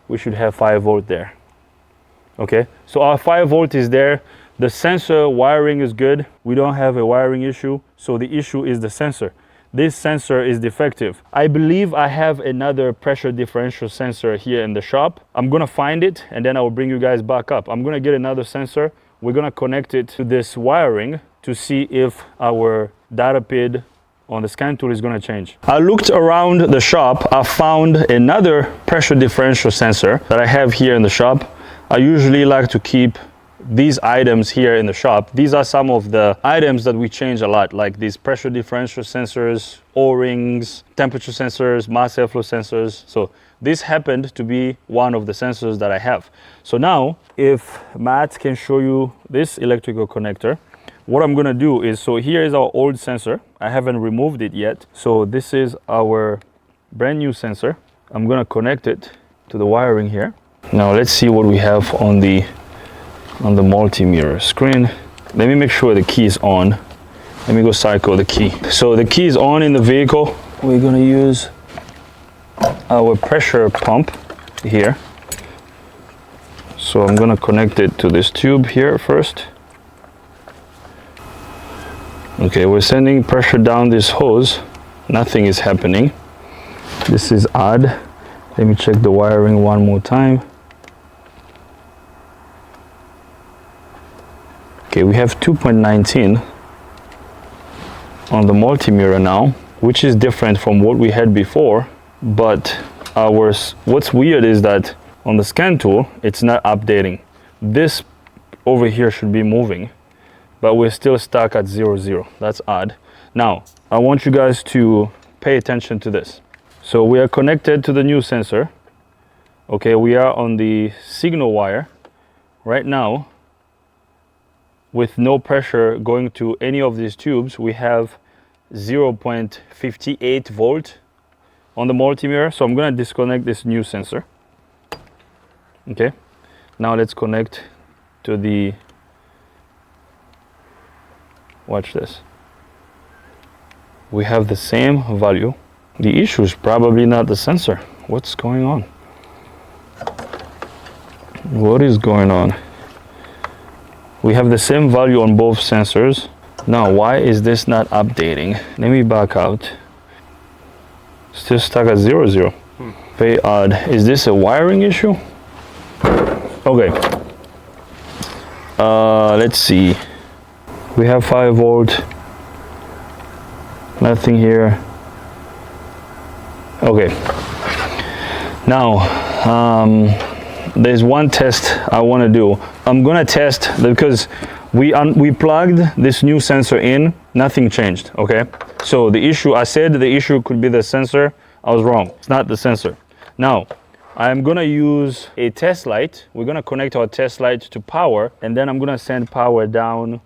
we should have 5 volt there. Okay, so our 5 volt is there. The sensor wiring is good. We don't have a wiring issue. So the issue is the sensor. This sensor is defective. I believe I have another pressure differential sensor here in the shop. I'm gonna find it and then I will bring you guys back up. I'm gonna get another sensor. We're gonna connect it to this wiring to see if our data PID on the scan tool is gonna change. I looked around the shop. I found another pressure differential sensor that I have here in the shop. I usually like to keep these items here in the shop. These are some of the items that we change a lot, like these pressure differential sensors, O-rings, temperature sensors, mass airflow sensors. So this happened to be one of the sensors that I have. So now, if Matt can show you this electrical connector, what I'm gonna do is, so here is our old sensor. I haven't removed it yet. So this is our brand new sensor. I'm gonna connect it to the wiring here. Now let's see what we have on the multimeter screen. Let me make sure the key is on. Let me go cycle the key. So the key is on in the vehicle. We're gonna use our pressure pump here. So I'm gonna connect it to this tube here first. Okay, we're sending pressure down this hose. Nothing is happening. This is odd. Let me check the wiring one more time. Okay, we have 2.19 on the multimeter now, which is different from what we had before. But what's weird is that on the scan tool, it's not updating. This over here should be moving, but we're still stuck at 0, 0. That's odd. Now, I want you guys to pay attention to this. So we are connected to the new sensor. Okay, we are on the signal wire right now. With no pressure going to any of these tubes, we have 0.58 volt on the multimeter. So I'm gonna disconnect this new sensor. Okay, now let's connect to the, watch this. We have the same value. The issue is probably not the sensor. What's going on? What is going on? We have the same value on both sensors. Now, why is this not updating? Let me back out. Still stuck at 0, 0. Very odd. Is this a wiring issue? Okay. Let's see. We have 5 volt. Nothing here. Okay. Now, there's one test I want to do. I'm gonna test because we plugged this new sensor in, nothing changed. Okay, so the issue, I said the issue could be the sensor. I was wrong. It's not the sensor. Now I'm gonna use a test light. We're gonna connect our test light to power, and then I'm gonna send power down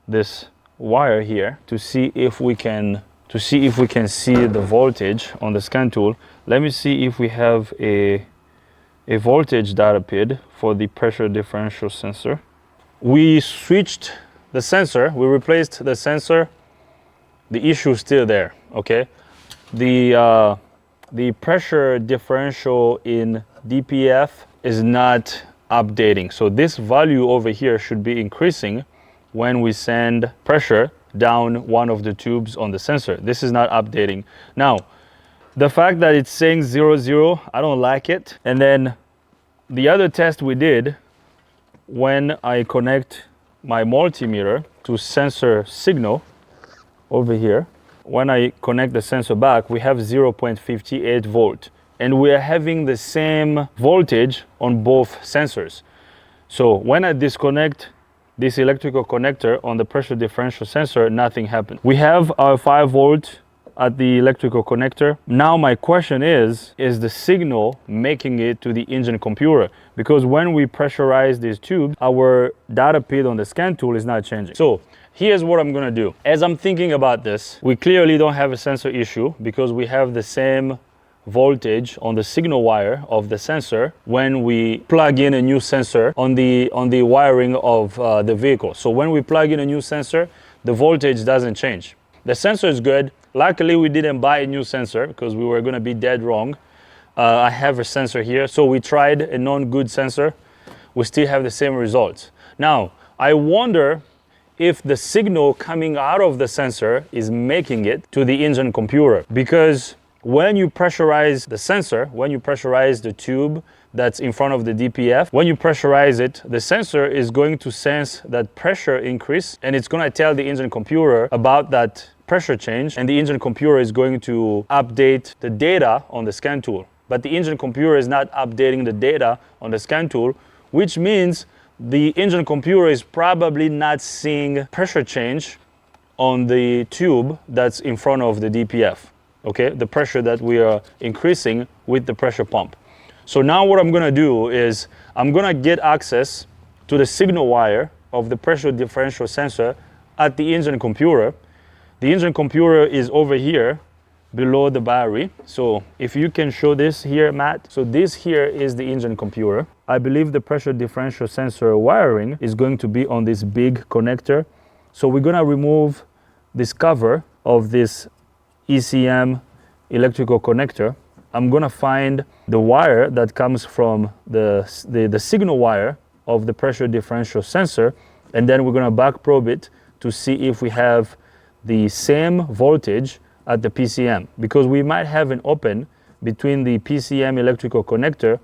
this wire here to see if we can see the voltage on the scan tool. Let me see if we have a voltage data PID for the pressure differential sensor. We switched the sensor, we replaced the sensor. The issue is still there, okay? The pressure differential in DPF is not updating. So this value over here should be increasing when we send pressure down one of the tubes on the sensor. This is not updating. Now, the fact that it's saying 0, 0, I don't like it. And then the other test we did, when I connect my multimeter to sensor signal over here, when I connect the sensor back, we have 0.58 volt. And we are having the same voltage on both sensors. So when I disconnect this electrical connector on the pressure differential sensor, nothing happened. We have our 5 volt at the electrical connector. Now my question is the signal making it to the engine computer? Because when we pressurize these tubes, our data PID on the scan tool is not changing. So here's what I'm gonna do. As I'm thinking about this, we clearly don't have a sensor issue because we have the same voltage on the signal wire of the sensor when we plug in a new sensor on the wiring of the vehicle. So when we plug in a new sensor, the voltage doesn't change. The sensor is good. Luckily, we didn't buy a new sensor because we were going to be dead wrong. I have a sensor here. So we tried a non-good sensor. We still have the same results. Now, I wonder if the signal coming out of the sensor is making it to the engine computer. Because when you pressurize the sensor, when you pressurize the tube that's in front of the DPF, when you pressurize it, the sensor is going to sense that pressure increase, and it's going to tell the engine computer about that pressure change, and the engine computer is going to update the data on the scan tool. But the engine computer is not updating the data on the scan tool, which means the engine computer is probably not seeing pressure change on the tube that's in front of the DPF, okay? The pressure that we are increasing with the pressure pump. So now what I'm gonna do is I'm gonna get access to the signal wire of the pressure differential sensor at the engine computer. The engine computer is over here below the battery. So if you can show this here, Matt. So this here is the engine computer. I believe the pressure differential sensor wiring is going to be on this big connector. So we're gonna remove this cover of this ECM electrical connector. I'm gonna find the wire that comes from the signal wire of the pressure differential sensor, and then we're gonna back probe it to see if we have the same voltage at the PCM, because we might have an open between the PCM electrical connector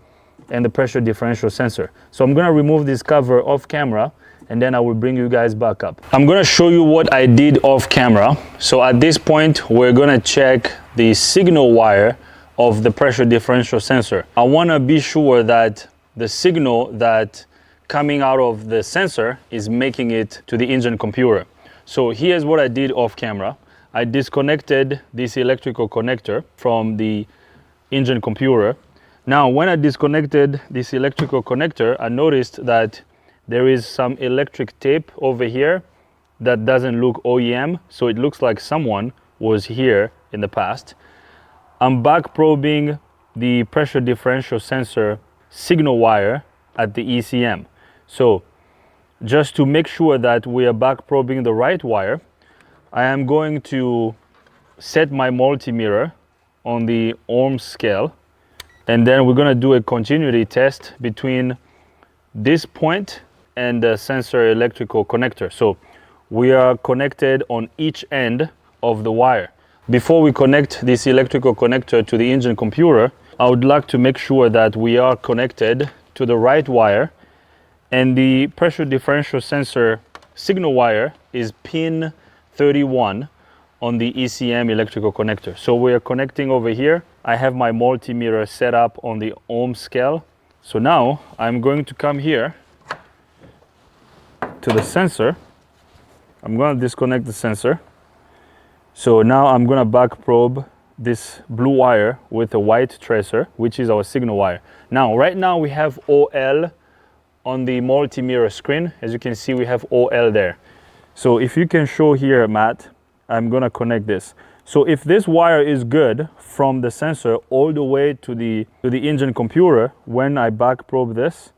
and the pressure differential sensor. So I'm gonna remove this cover off camera, and then I will bring you guys back up. I'm gonna show you what I did off camera. So at this point, we're gonna check the signal wire of the pressure differential sensor. I wanna be sure that the signal that coming out of the sensor is making it to the engine computer. So here's what I did off camera. I disconnected this electrical connector from the engine computer. Now, when I disconnected this electrical connector, I noticed that there is some electric tape over here that doesn't look OEM, so it looks like someone was here in the past. I'm back probing the pressure differential sensor signal wire at the ECM. So just to make sure that we are back probing the right wire, I am going to set my multimeter on the ohms scale, and then we're gonna do a continuity test between this point and the sensor electrical connector. So we are connected on each end of the wire. Before we connect this electrical connector to the engine computer, I would like to make sure that we are connected to the right wire, and the pressure differential sensor signal wire is pin 31 on the ECM electrical connector. So we are connecting over here. I have my multimeter set up on the ohm scale. So now I'm going to come here to the sensor. I'm going to disconnect the sensor. So now I'm going to back probe this blue wire with a white tracer, which is our signal wire. Now, right now we have OL on the multimeter screen. As you can see, we have OL there. So if you can show here, Matt, I'm gonna connect this. So if this wire is good from the sensor all the way to the engine computer, when I back probe this,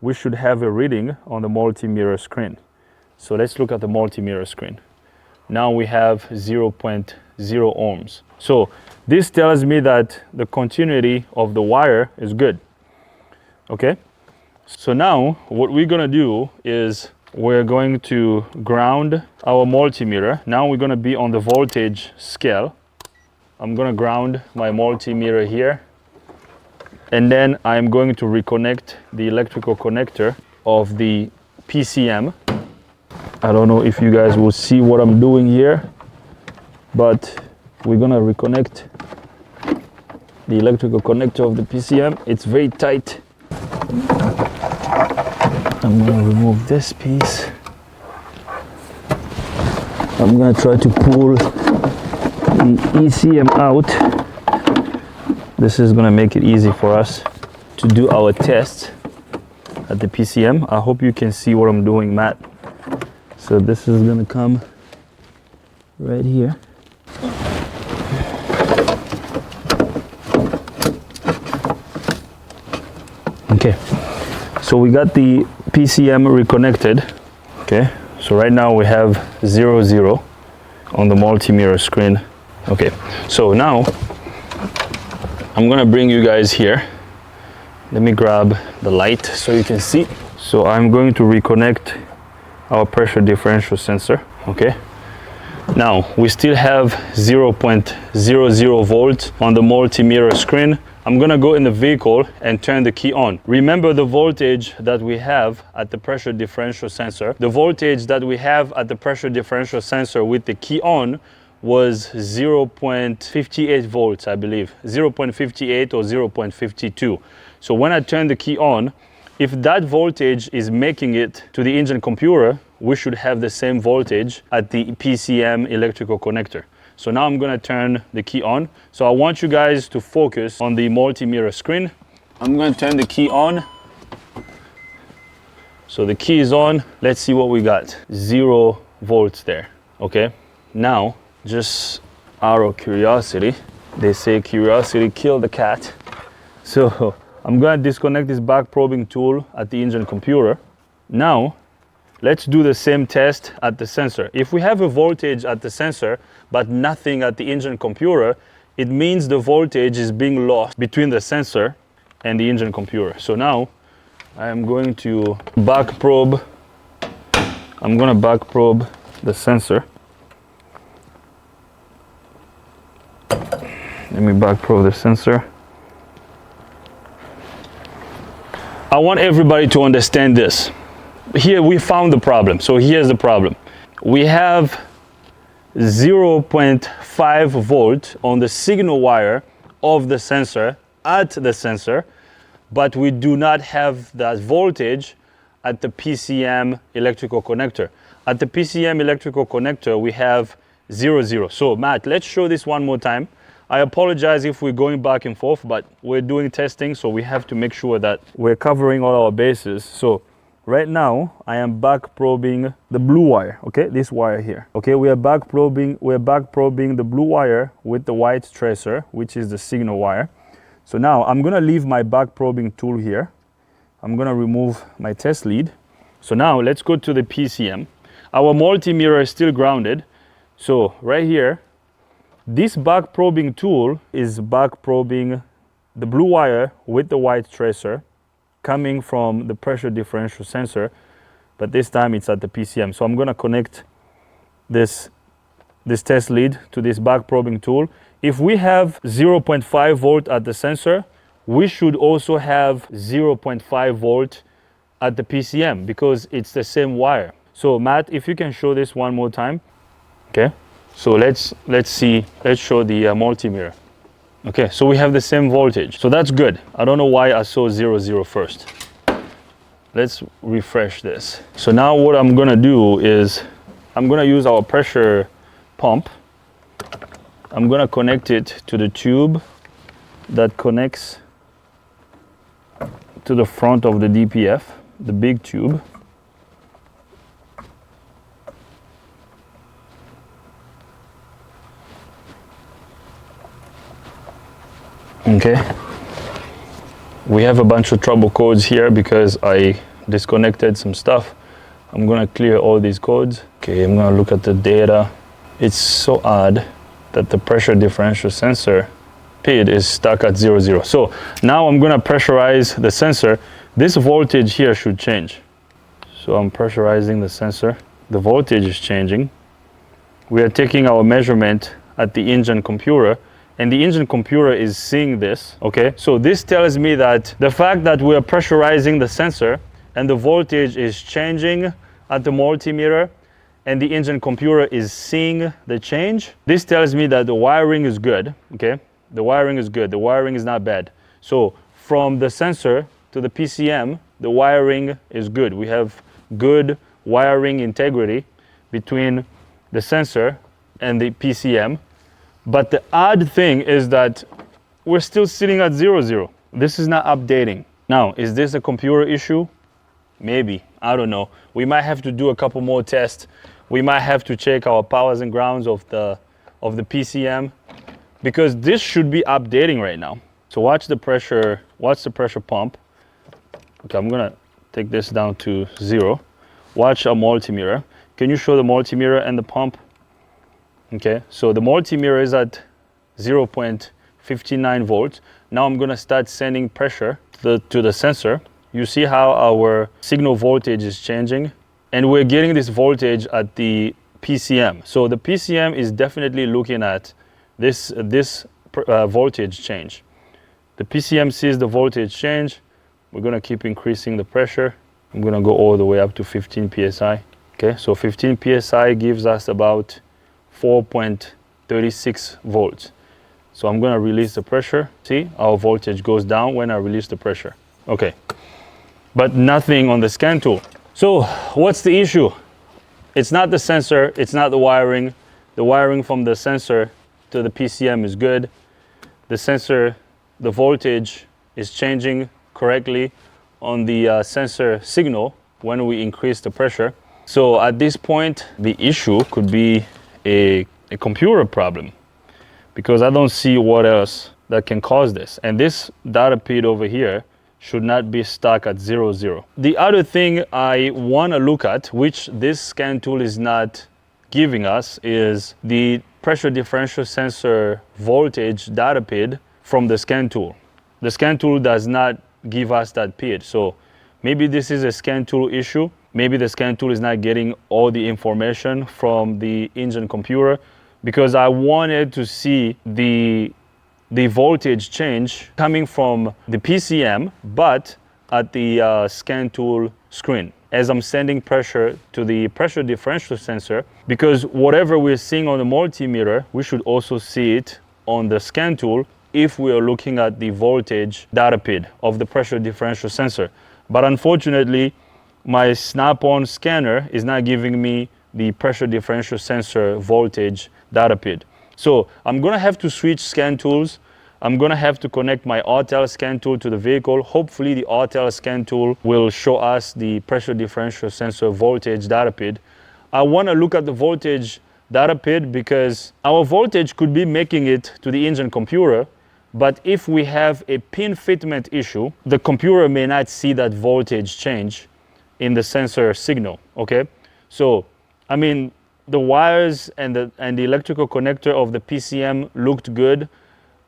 we should have a reading on the multimeter screen. So let's look at the multimeter screen. Now we have 0.0 ohms. So this tells me that the continuity of the wire is good. Okay? So now what we're gonna do is we're going to ground our multimeter. Now we're going to be on the voltage scale. I'm going to ground my multimeter here, and then I'm going to reconnect the electrical connector of the PCM. I don't know if you guys will see what I'm doing here, but we're going to reconnect the electrical connector of the PCM. It's very tight. I'm going to remove this piece. I'm going to try to pull the ECM out. This is going to make it easy for us to do our test at the PCM. I hope you can see what I'm doing, Matt. So this is going to come right here. Okay, so we got the PCM reconnected. Okay, so right now we have 0, on the multimeter screen. Okay, so now I'm gonna bring you guys here. Let me grab the light so you can see. So I'm going to reconnect our pressure differential sensor, okay? Now, we still have 0.00 volts on the multimeter screen. I'm gonna go in the vehicle and turn the key on. Remember the voltage that we have at the pressure differential sensor. The voltage that we have at the pressure differential sensor with the key on was 0.58 volts, I believe. 0.58 or 0.52. So when I turn the key on, if that voltage is making it to the engine computer, we should have the same voltage at the PCM electrical connector. So now I'm gonna turn the key on. So I want you guys to focus on the multimeter screen. I'm gonna turn the key on. So the key is on. Let's see what we got. 0 volts there, okay? Now, just out of curiosity, they say curiosity killed the cat. So I'm gonna disconnect this back probing tool at the engine computer. Now, let's do the same test at the sensor. If we have a voltage at the sensor, but nothing at the engine computer, it means the voltage is being lost between the sensor and the engine computer. So now, I am going to back probe. I'm gonna back probe the sensor. Let me back probe the sensor. I want everybody to understand this. Here we found the problem. So here's the problem. We have 0.5 volt on the signal wire of the sensor at the sensor, but we do not have that voltage at the PCM electrical connector. At the PCM electrical connector, we have 0. So Matt, let's show this one more time. I apologize if we're going back and forth, but we're doing testing, so we have to make sure that we're covering all our bases. So right now, I am back probing the blue wire, okay? This wire here, okay? We are back probing the blue wire with the white tracer, which is the signal wire. So now I'm gonna leave my back probing tool here. I'm gonna remove my test lead. So now let's go to the PCM. Our multimeter is still grounded. So right here, this back probing tool is back probing the blue wire with the white tracer coming from the pressure differential sensor, but this time it's at the PCM. So I'm gonna connect this test lead to this back probing tool. If we have 0.5 volt at the sensor, we should also have 0.5 volt at the PCM because it's the same wire. So Matt, if you can show this one more time, okay? So let's show the multimeter. Okay, so we have the same voltage. So that's good. I don't know why I saw 0 first. Let's refresh this. So now what I'm gonna do is I'm gonna use our pressure pump. I'm gonna connect it to the tube that connects to the front of the DPF, the big tube. Okay, we have a bunch of trouble codes here because I disconnected some stuff. I'm gonna clear all these codes. Okay, I'm gonna look at the data. It's so odd that the pressure differential sensor PID is stuck at 0. So now I'm gonna pressurize the sensor. This voltage here should change. So I'm pressurizing the sensor. The voltage is changing. We are taking our measurement at the engine computer, and the engine computer is seeing this, okay? So this tells me that the fact that we are pressurizing the sensor and the voltage is changing at the multimeter and the engine computer is seeing the change, this tells me that the wiring is good, okay? The wiring is good, the wiring is not bad. So from the sensor to the PCM, the wiring is good. We have good wiring integrity between the sensor and the PCM. But the odd thing is that we're still sitting at 0. This is not updating. Now, is this a computer issue? Maybe, I don't know. We might have to do a couple more tests. We might have to check our powers and grounds of the PCM because this should be updating right now. So watch the pressure pump. Okay, I'm gonna take this down to 0. Watch our multimeter. Can you show the multimeter and the pump? Okay, so the multimeter is at 0.59 volts, Now I'm gonna start sending pressure to the sensor. You see how our signal voltage is changing, and we're getting this voltage at the PCM. So the PCM is definitely looking at this voltage change. The PCM sees the voltage change. We're gonna keep increasing the pressure. I'm gonna go all the way up to 15 psi. Okay, so 15 psi gives us about 4.36 volts. So I'm gonna release the pressure. See, our voltage goes down when I release the pressure. Okay, but nothing on the scan tool. So what's the issue? It's not the sensor, it's not the wiring. The wiring from the sensor to the PCM is good. The sensor, the voltage is changing correctly on the sensor signal when we increase the pressure. So at this point, the issue could be a computer problem, because I don't see what else that can cause this. And this data pid over here should not be stuck at 0, 0. The other thing I want to look at, which this scan tool is not giving us, is the pressure differential sensor voltage data pid from the scan tool. The scan tool does not give us that pid. So maybe this is a scan tool issue. Maybe the scan tool is not getting all the information from the engine computer, because I wanted to see the voltage change coming from the PCM, but at the scan tool screen as I'm sending pressure to the pressure differential sensor, because whatever we're seeing on the multimeter, we should also see it on the scan tool if we are looking at the voltage data pid of the pressure differential sensor. But unfortunately, my snap-on scanner is not giving me the pressure differential sensor voltage data pid. So I'm gonna have to switch scan tools. I'm gonna have to connect my RTL scan tool to the vehicle. Hopefully the RTL scan tool will show us the pressure differential sensor voltage data pid. I wanna look at the voltage data pid because our voltage could be making it to the engine computer, but if we have a pin fitment issue, the computer may not see that voltage change in the sensor signal, okay? So, I mean, the wires and the electrical connector of the PCM looked good.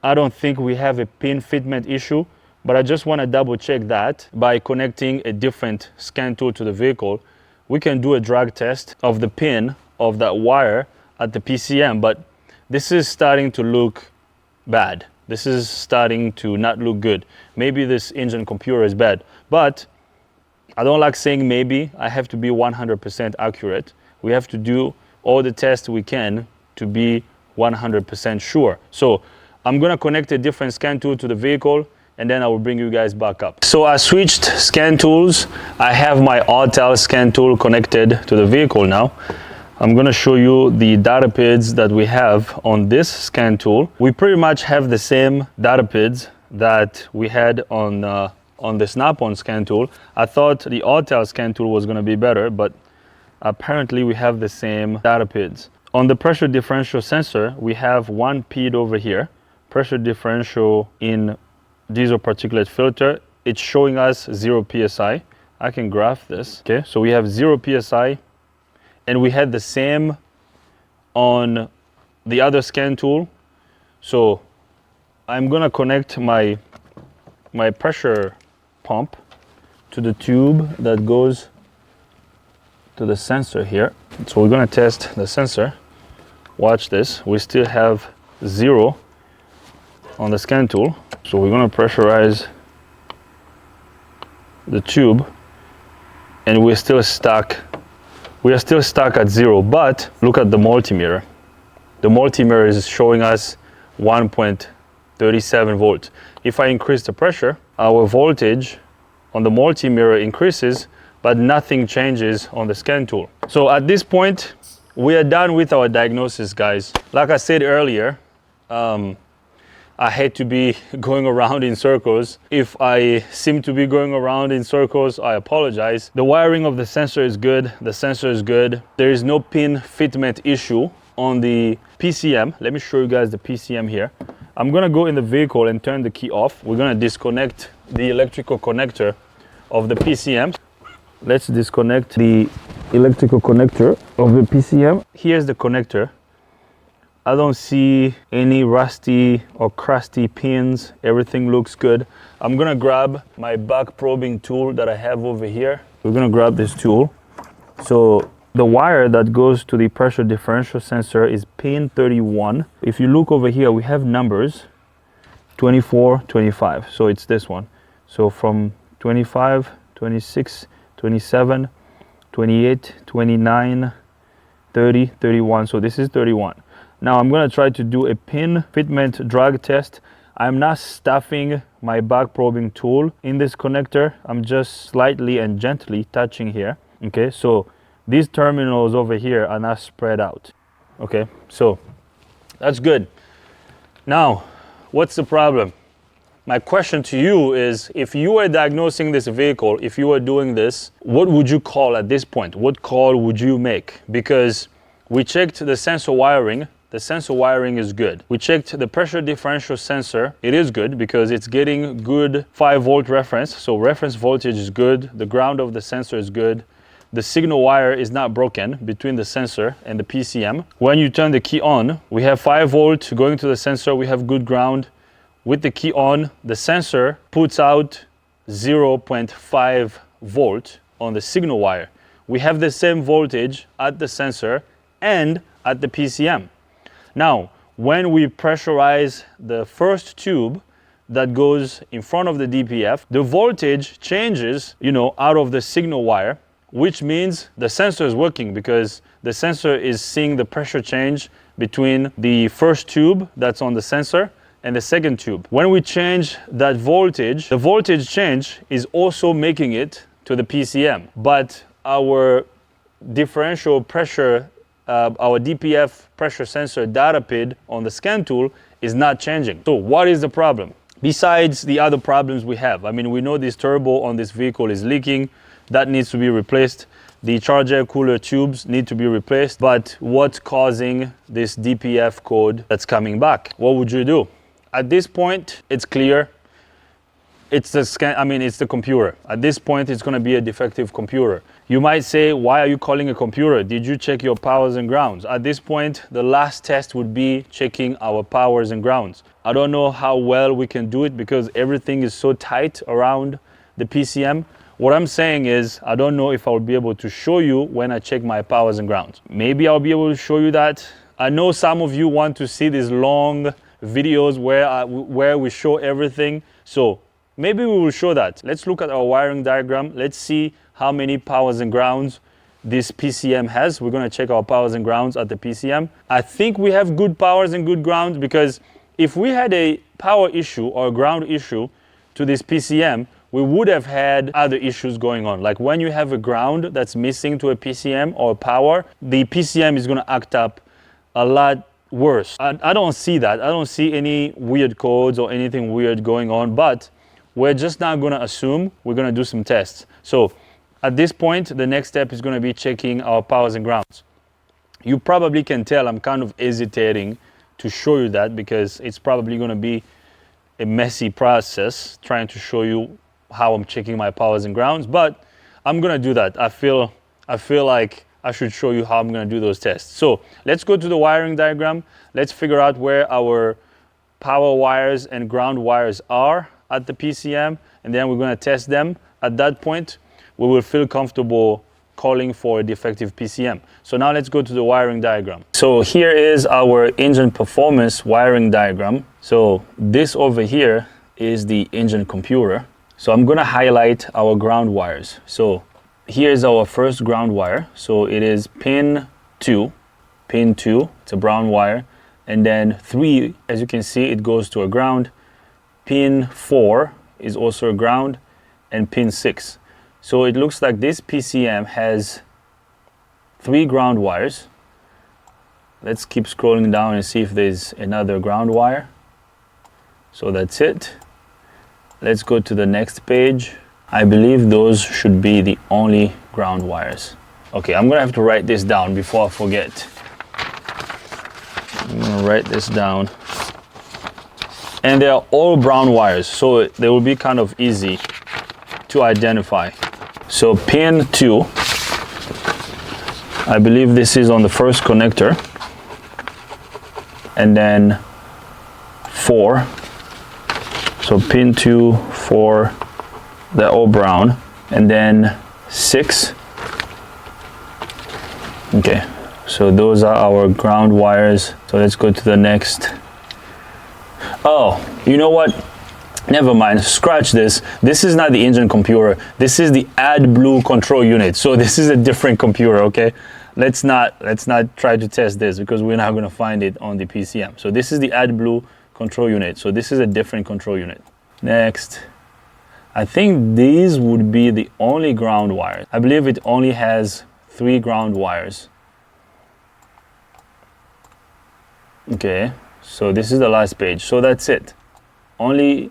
I don't think we have a pin fitment issue, but I just want to double check that by connecting a different scan tool to the vehicle. We can do a drag test of the pin of that wire at the PCM, but this is starting to look bad. This is starting to not look good. Maybe this engine computer is bad, but I don't like saying maybe. I have to be 100% accurate. We have to do all the tests we can to be 100% sure. So I'm gonna connect a different scan tool to the vehicle, and then I will bring you guys back up. So I switched scan tools. I have my RTL scan tool connected to the vehicle now. I'm gonna show you the data pids that we have on this scan tool. We pretty much have the same data pids that we had on the snap-on scan tool. I thought the RTL scan tool was gonna be better, but apparently we have the same data pids. On the pressure differential sensor, we have one pid over here, pressure differential in diesel particulate filter. It's showing us 0 psi. I can graph this. Okay, so we have 0 psi, and we had the same on the other scan tool. So I'm gonna connect my pressure pump to the tube that goes to the sensor here. So we're gonna test the sensor. Watch this. We still have 0 on the scan tool. So we're gonna pressurize the tube, and we're still stuck. We are still stuck at 0, but look at the multimeter. The multimeter is showing us 1.37 volts. If I increase the pressure, our voltage on the multimeter increases, but nothing changes on the scan tool. So at this point, we are done with our diagnosis, guys. Like I said earlier, I hate to be going around in circles. If I seem to be going around in circles, I apologize. The wiring of the sensor is good. The sensor is good. There is no pin fitment issue on the PCM. Let me show you guys the PCM here. I'm gonna go in the vehicle and turn the key off. We're gonna disconnect the electrical connector of the PCM. Let's disconnect the electrical connector of the PCM. Here's the connector I don't see any rusty or crusty pins. Everything looks good. I'm gonna grab my back probing tool that I have over here. We're gonna grab this tool. So the wire that goes to the pressure differential sensor is pin 31. If you look over here, we have numbers 24, 25. So it's this one. So from 25, 26, 27, 28, 29, 30, 31. So this is 31. Now I'm going to try to do a pin fitment drag test. I'm not stuffing my back probing tool in this connector. I'm just slightly and gently touching here. Okay, so these terminals over here are not spread out. Okay, so that's good. Now, what's the problem? My question to you is, if you were diagnosing this vehicle, if you were doing this, what would you call at this point? What call would you make? Because we checked the sensor wiring. The sensor wiring is good. We checked the pressure differential sensor. It is good because it's getting good 5-volt reference. So reference voltage is good. The ground of the sensor is good. The signal wire is not broken between the sensor and the PCM. When you turn the key on, we have 5 volt going to the sensor. We have good ground. With the key on, the sensor puts out 0.5 volt on the signal wire. We have the same voltage at the sensor and at the PCM. Now, when we pressurize the first tube that goes in front of the DPF, the voltage changes, out of the signal wire, which means the sensor is working because the sensor is seeing the pressure change between the first tube that's on the sensor and the second tube. When we change that voltage, the voltage change is also making it to the PCM, but our differential pressure, our DPF pressure sensor data PID on the scan tool is not changing. So what is the problem? Besides the other problems we have, we know this turbo on this vehicle is leaking. That needs to be replaced. The charge air cooler tubes need to be replaced. But what's causing this DPF code that's coming back? What would you do? At this point, it's clear. It's the scan, it's the computer. At this point, it's gonna be a defective computer. You might say, why are you calling a computer? Did you check your powers and grounds? At this point, the last test would be checking our powers and grounds. I don't know how well we can do it because everything is so tight around the PCM. What I'm saying is, I don't know if I'll be able to show you when I check my powers and grounds. Maybe I'll be able to show you that. I know some of you want to see these long videos where we show everything. So maybe we will show that. Let's look at our wiring diagram. Let's see how many powers and grounds this PCM has. We're gonna check our powers and grounds at the PCM. I think we have good powers and good grounds because if we had a power issue or a ground issue to this PCM, we would have had other issues going on. Like when you have a ground that's missing to a PCM or power, the PCM is gonna act up a lot worse. I don't see that. I don't see any weird codes or anything weird going on, but we're just not gonna assume. We're gonna do some tests. So at this point, the next step is gonna be checking our powers and grounds. You probably can tell I'm kind of hesitating to show you that because it's probably gonna be a messy process trying to show you how I'm checking my powers and grounds, but I'm gonna do that. I feel like I should show you how I'm gonna do those tests. So let's go to the wiring diagram. Let's figure out where our power wires and ground wires are at the PCM, and then we're gonna test them. At that point, we will feel comfortable calling for a defective PCM. So now let's go to the wiring diagram. So here is our engine performance wiring diagram. So this over here is the engine computer. So I'm gonna highlight our ground wires. So here's our first ground wire. So it is pin 2, it's a brown wire. And then 3, as you can see, it goes to a ground. Pin 4 is also a ground, and pin 6. So it looks like this PCM has 3 ground wires. Let's keep scrolling down and see if there's another ground wire. So that's it. Let's go to the next page. I believe those should be the only ground wires. Okay, I'm gonna have to write this down before I forget. I'm gonna write this down. And they are all brown wires, so they will be kind of easy to identify. So pin 2, I believe this is on the first connector. and then 4. So pin 2, 4, they're all brown, and then 6. Okay, so those are our ground wires. So let's go to the next. Oh, you know what? Never mind, scratch this. This is not the engine computer. This is the AdBlue control unit. So this is a different computer, okay? Let's not try to test this because we're not gonna find it on the PCM. So this is the AdBlue control unit. So this is a different control unit. Next, I think these would be the only ground wires. I believe it only has 3 ground wires. Okay, so this is the last page. So that's it. Only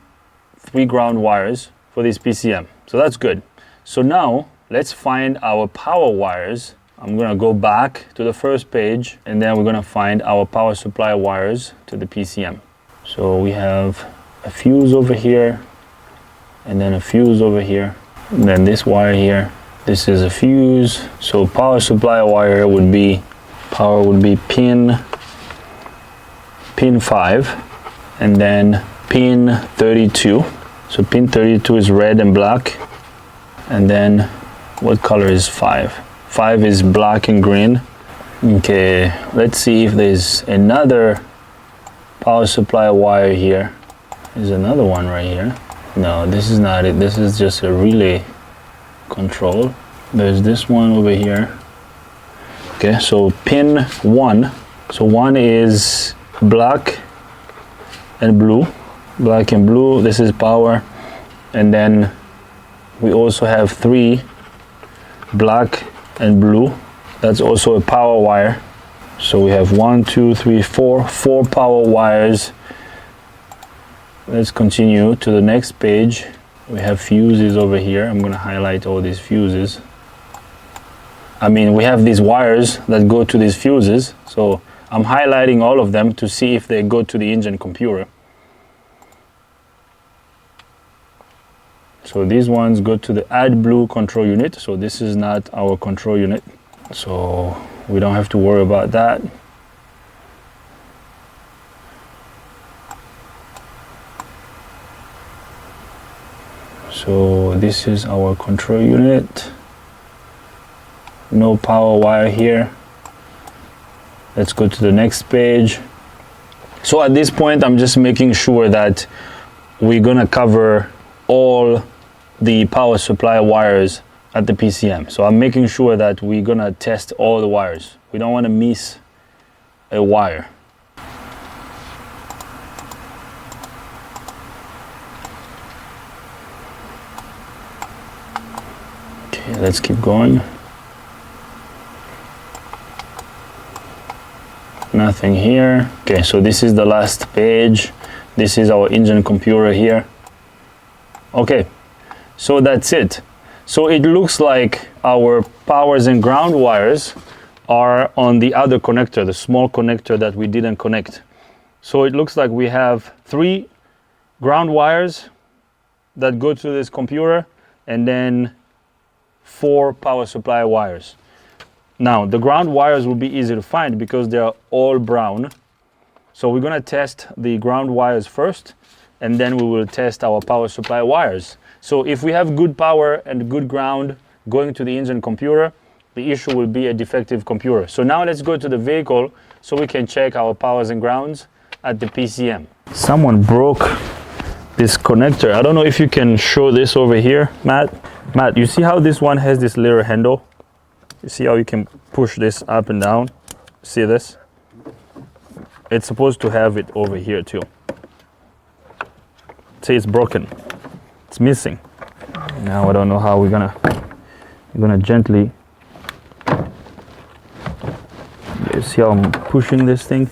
3 ground wires for this PCM. So that's good. So now let's find our power wires. I'm gonna go back to the first page and then we're gonna find our power supply wires to the PCM. So we have a fuse over here and then a fuse over here. And then this wire here, this is a fuse. So power supply wire would be, power would be pin 5 and then pin 32. So pin 32 is red and black. And then what color is 5? 5 is black and green. Okay, let's see if there's another power supply wire here. There's another one right here. No, this is not it. This is just a relay control. There's this one over here. Okay, so pin 1. So 1 is black and blue. Black and blue, this is power. And then we also have 3 black and blue. That's also a power wire. So we have 1, 2, 3, 4 power wires. Let's continue to the next page. We have fuses over here. I'm going to highlight all these fuses. I mean, we have these wires that go to these fuses. So I'm highlighting all of them to see if they go to the engine computer. So these ones go to the AdBlue control unit. So this is not our control unit. So we don't have to worry about that. So this is our control unit. No power wire here. Let's go to the next page. So at this point, I'm just making sure that we're gonna cover all the power supply wires at the PCM. So I'm making sure that we're gonna test all the wires. We don't wanna miss a wire. Okay, let's keep going. Nothing here. Okay, so this is the last page. This is our engine computer here. Okay, so that's it. So it looks like our powers and ground wires are on the other connector, the small connector that we didn't connect. So it looks like we have 3 ground wires that go to this computer and then 4 power supply wires. Now, the ground wires will be easy to find because they are all brown. So we're gonna test the ground wires first, and then we will test our power supply wires. So if we have good power and good ground going to the engine computer, the issue will be a defective computer. So now let's go to the vehicle so we can check our powers and grounds at the PCM. Someone broke this connector. I don't know if you can show this over here, Matt. Matt, you see how this one has this little handle? You see how you can push this up and down? See this? It's supposed to have it over here too. See, it's broken. It's missing. Now I don't know how we're gonna gently. You see how I'm pushing this thing?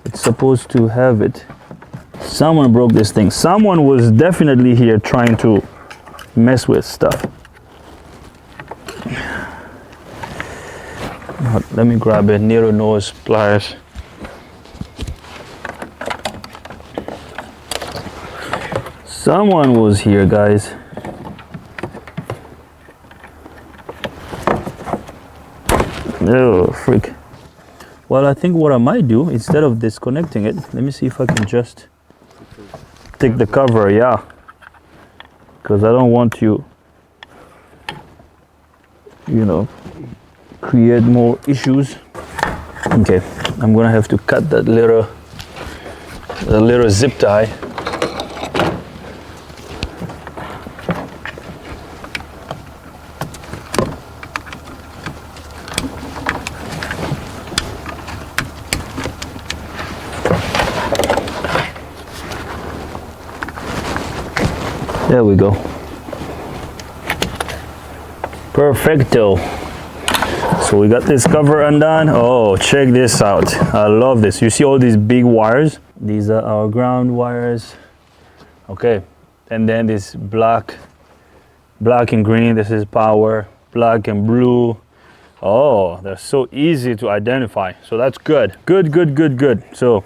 It's supposed to have it. Someone broke this thing. Someone was definitely here trying to mess with stuff. Let me grab a needle nose pliers. Someone was here, guys. Oh, freak. Well, I think what I might do, instead of disconnecting it, let me see if I can just take the cover, yeah. Because I don't want to, you know, create more issues. Okay, I'm gonna have to cut that little zip tie. There we go. Perfecto. So we got this cover undone. Oh, check this out. I love this. You see all these big wires? These are our ground wires. Okay. And then this black and green, this is power. Black and blue. Oh, they're so easy to identify. So that's good. Good. So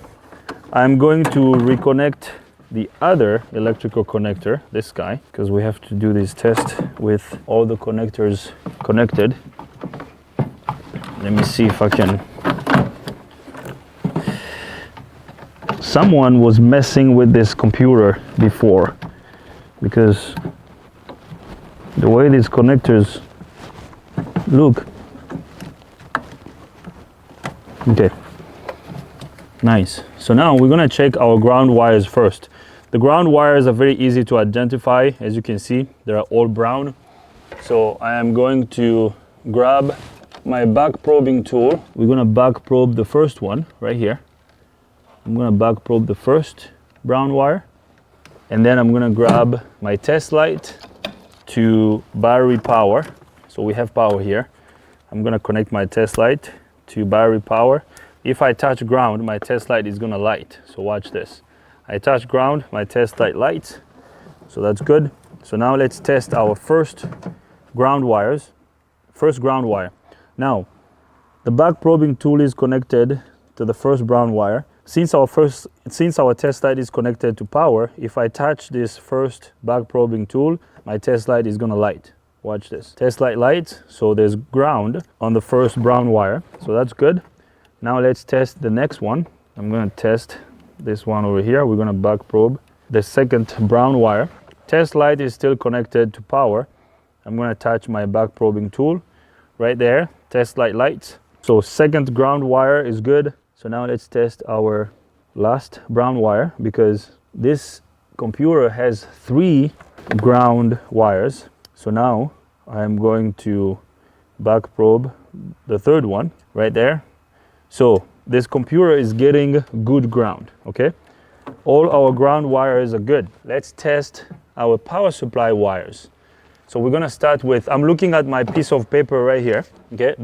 I'm going to reconnect the other electrical connector, this guy, because we have to do this test with all the connectors connected. Let me see if I can. Someone was messing with this computer before, because the way these connectors look. Okay, nice. So now we're gonna check our ground wires first. The ground wires are very easy to identify. As you can see, they're all brown. So I am going to grab my back probing tool. We're gonna back probe the first one right here. I'm gonna back probe the first brown wire, and then I'm gonna grab my test light to battery power. So we have power here. I'm gonna connect my test light to battery power. If I touch ground, my test light is gonna light. So watch this. I touch ground, my test light lights. So that's good. So now let's test our first ground wires. First ground wire. Now, the back probing tool is connected to the first brown wire. Since our test light is connected to power, if I touch this first back probing tool, my test light is gonna light. Watch this. Test light lights, so there's ground on the first brown wire. So that's good. Now let's test the next one. I'm gonna test this one over here. We're gonna back probe the second brown wire. Test light is still connected to power. I'm gonna touch my back probing tool right there. Test light lights. So second ground wire is good. So now let's test our last brown wire, because this computer has 3 ground wires. So now I'm going to back probe the third one right there. So this computer is getting good ground, okay? All our ground wires are good. Let's test our power supply wires. So we're gonna start with, I'm looking at my piece of paper right here, okay?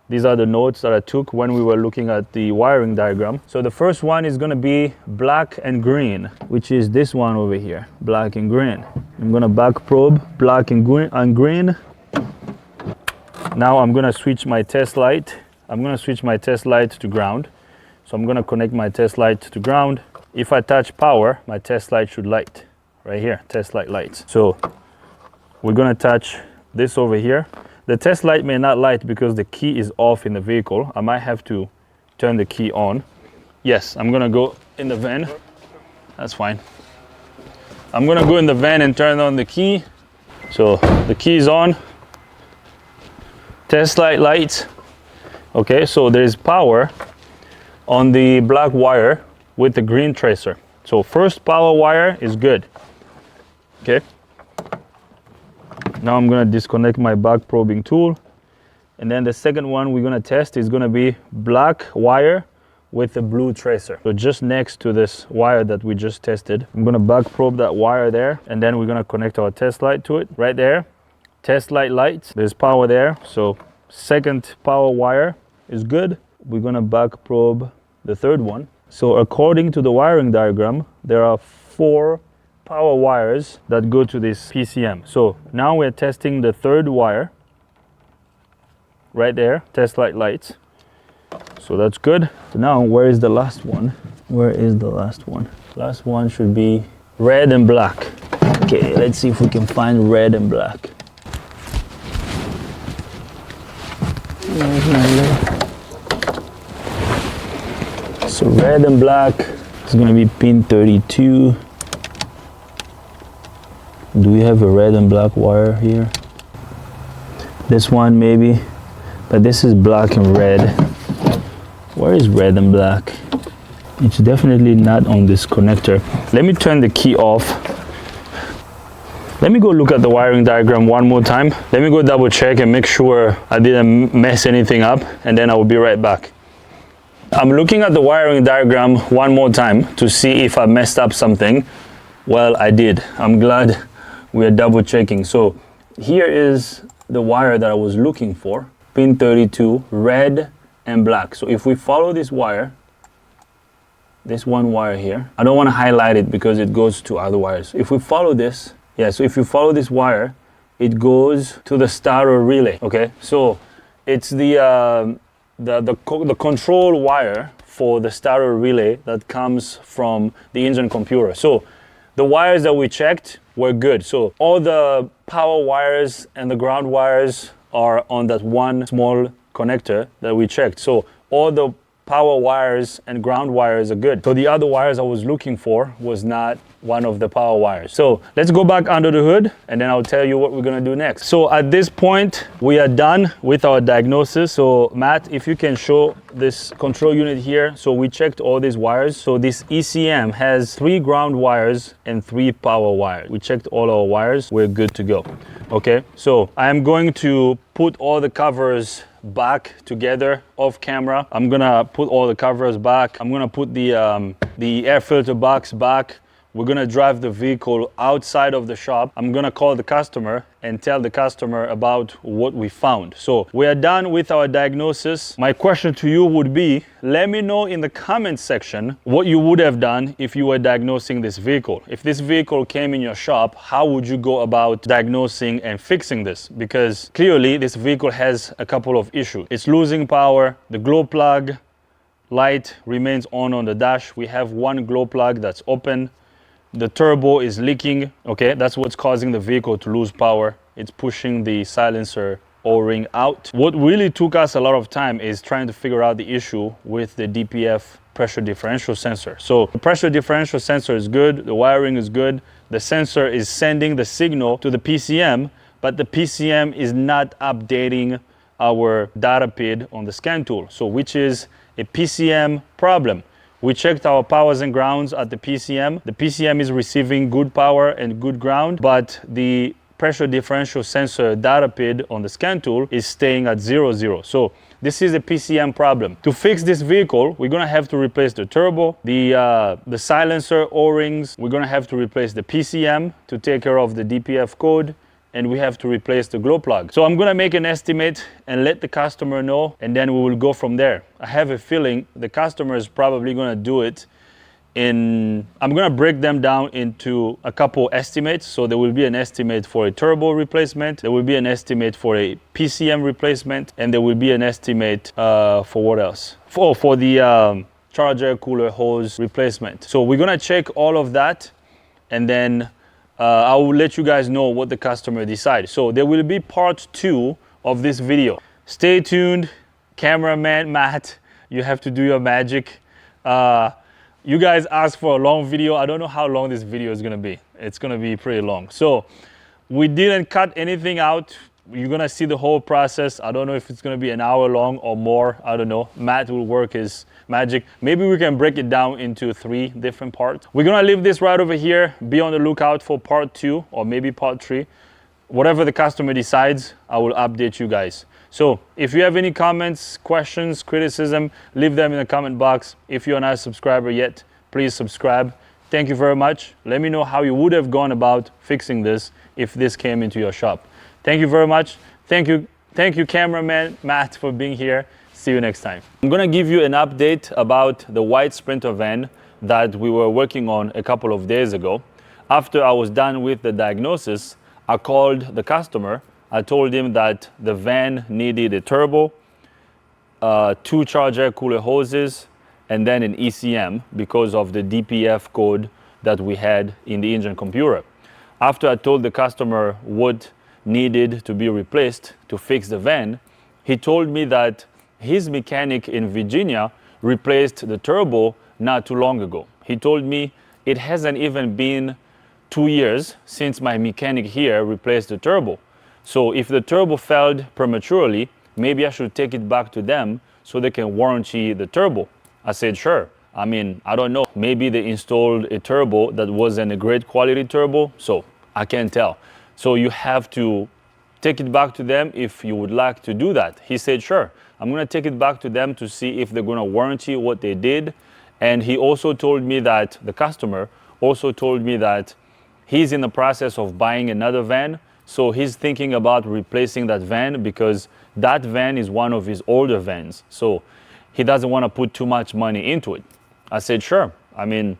These are the notes that I took when we were looking at the wiring diagram. So the first one is gonna be black and green, which is this one over here, black and green. I'm gonna back probe black and green. Now I'm gonna switch my test light. I'm gonna switch my test light to ground. So I'm gonna connect my test light to ground. If I touch power, my test light should light. Right here, test light lights. So we're gonna touch this over here. The test light may not light because the key is off in the vehicle. I might have to turn the key on. Yes, I'm gonna go in the van. That's fine. I'm gonna go in the van and turn on the key. So the key is on. Test light lights. Okay, so there's power on the black wire with the green tracer. So first power wire is good. Okay. Now I'm gonna disconnect my back probing tool. And then the second one we're gonna test is gonna be black wire with the blue tracer. So just next to this wire that we just tested, I'm gonna back probe that wire there, and then we're gonna connect our test light to it right there. Test light lights, there's power there. So second power wire is good. We're gonna back probe the third one. So according to the wiring diagram, there are 4 power wires that go to this PCM. So now we're testing the third wire right there, test light lights. So that's good. So now where is the last one? Where is the last one? Last one should be red and black. Okay, let's see if we can find red and black. So red and black is going to be pin 32. Do we have a red and black wire here? This one maybe, but this is black and red. Where is red and black? It's definitely not on this connector. Let me turn the key off. Let me go look at the wiring diagram one more time. Let me go double check and make sure I didn't mess anything up, and then I will be right back. I'm looking at the wiring diagram one more time to see if I messed up something. Well, I did. I'm glad we are double checking. So here is the wire that I was looking for. Pin 32, red and black. So if we follow this wire, this one wire here, I don't want to highlight it because it goes to other wires. If we follow this, yeah, so if you follow this wire, it goes to the starter relay, okay? So it's the control wire for the starter relay that comes from the engine computer. So the wires that we checked were good. So all the power wires and the ground wires are on that one small connector that we checked. So all the power wires and ground wires are good. So the other wires I was looking for was not one of the power wires. So let's go back under the hood and then I'll tell you what we're gonna do next. So at this point, we are done with our diagnosis. So Matt, if you can show this control unit here. So we checked all these wires. So this ECM has 3 ground wires and 3 power wires. We checked all our wires, we're good to go. Okay, so I am going to put all the covers back together off camera. I'm gonna put all the covers back. I'm gonna put the air filter box back. We're gonna drive the vehicle outside of the shop. I'm gonna call the customer and tell the customer about what we found. So we are done with our diagnosis. My question to you would be, let me know in the comment section what you would have done if you were diagnosing this vehicle. If this vehicle came in your shop, how would you go about diagnosing and fixing this? Because clearly this vehicle has a couple of issues. It's losing power, the glow plug light remains on the dash. We have one glow plug that's open. The turbo is leaking, okay? That's what's causing the vehicle to lose power. It's pushing the silencer O-ring out. What really took us a lot of time is trying to figure out the issue with the DPF pressure differential sensor. So the pressure differential sensor is good, the wiring is good, the sensor is sending the signal to the PCM, but the PCM is not updating our data PID on the scan tool, so which is a PCM problem. We checked our powers and grounds at the PCM. The PCM is receiving good power and good ground, but the pressure differential sensor data PID on the scan tool is staying at 0, 0. So this is a PCM problem. To fix this vehicle, we're gonna have to replace the turbo, the silencer O-rings. We're gonna have to replace the PCM to take care of the DPF code, and we have to replace the glow plug. So I'm gonna make an estimate and let the customer know, and then we will go from there. I have a feeling the customer is probably gonna do it I'm gonna break them down into a couple estimates. So there will be an estimate for a turbo replacement, there will be an estimate for a PCM replacement, and there will be an estimate for what else? For the charger cooler hose replacement. So we're gonna check all of that, and then I will let you guys know what the customer decides. So there will be part 2 of this video. Stay tuned. Cameraman Matt, you have to do your magic. You guys asked for a long video. I don't know how long this video is gonna be. It's gonna be pretty long. So we didn't cut anything out. You're gonna see the whole process. I don't know if it's gonna be an hour long or more. I don't know. Matt will work his magic. Maybe we can break it down into 3 different parts. We're gonna leave this right over here. Be on the lookout for part 2 or maybe part 3. Whatever the customer decides, I will update you guys. So if you have any comments, questions, criticism, leave them in the comment box. If you're not a subscriber yet, please subscribe. Thank you very much. Let me know how you would have gone about fixing this if this came into your shop. Thank you very much. Thank you, cameraman Matt, for being here. See you next time. I'm gonna give you an update about the white Sprinter van that we were working on a couple of days ago. After I was done with the diagnosis, I called the customer. I told him that the van needed a turbo, 2 charger cooler hoses, and then an ECM because of the DPF code that we had in the engine computer. After I told the customer what needed to be replaced to fix the van, he told me that his mechanic in Virginia replaced the turbo not too long ago. He told me it hasn't even been 2 years since my mechanic here replaced the turbo. So if the turbo failed prematurely, maybe I should take it back to them so they can warranty the turbo. I said, sure. I mean, I don't know. Maybe they installed a turbo that wasn't a great quality turbo, so I can't tell. So you have to take it back to them if you would like to do that. He said, sure. I'm gonna take it back to them to see if they're gonna warranty what they did. And he also told me that, the customer also told me that he's in the process of buying another van. So he's thinking about replacing that van because that van is one of his older vans. So he doesn't want to put too much money into it. I said, sure. I mean,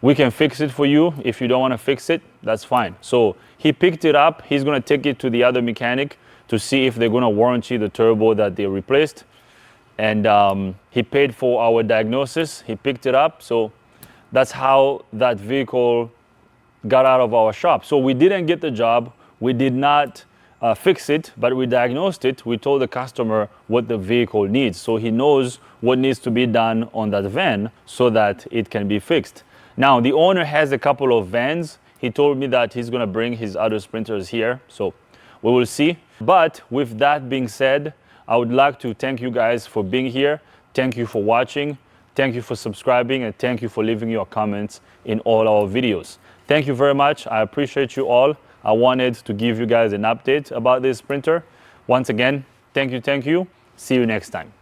we can fix it for you. If you don't want to fix it, that's fine. So he picked it up. He's going to take it to the other mechanic to see if they're going to warranty the turbo that they replaced. And he paid for our diagnosis. He picked it up. So that's how that vehicle got out of our shop. So we didn't get the job. We did not fix it, but we diagnosed it. We told the customer what the vehicle needs. So he knows what needs to be done on that van so that it can be fixed. Now, the owner has a couple of vans. He told me that he's gonna bring his other sprinters here. So we will see. But with that being said, I would like to thank you guys for being here. Thank you for watching. Thank you for subscribing, and thank you for leaving your comments in all our videos. Thank you very much. I appreciate you all. I wanted to give you guys an update about this printer. Once again, thank you. See you next time.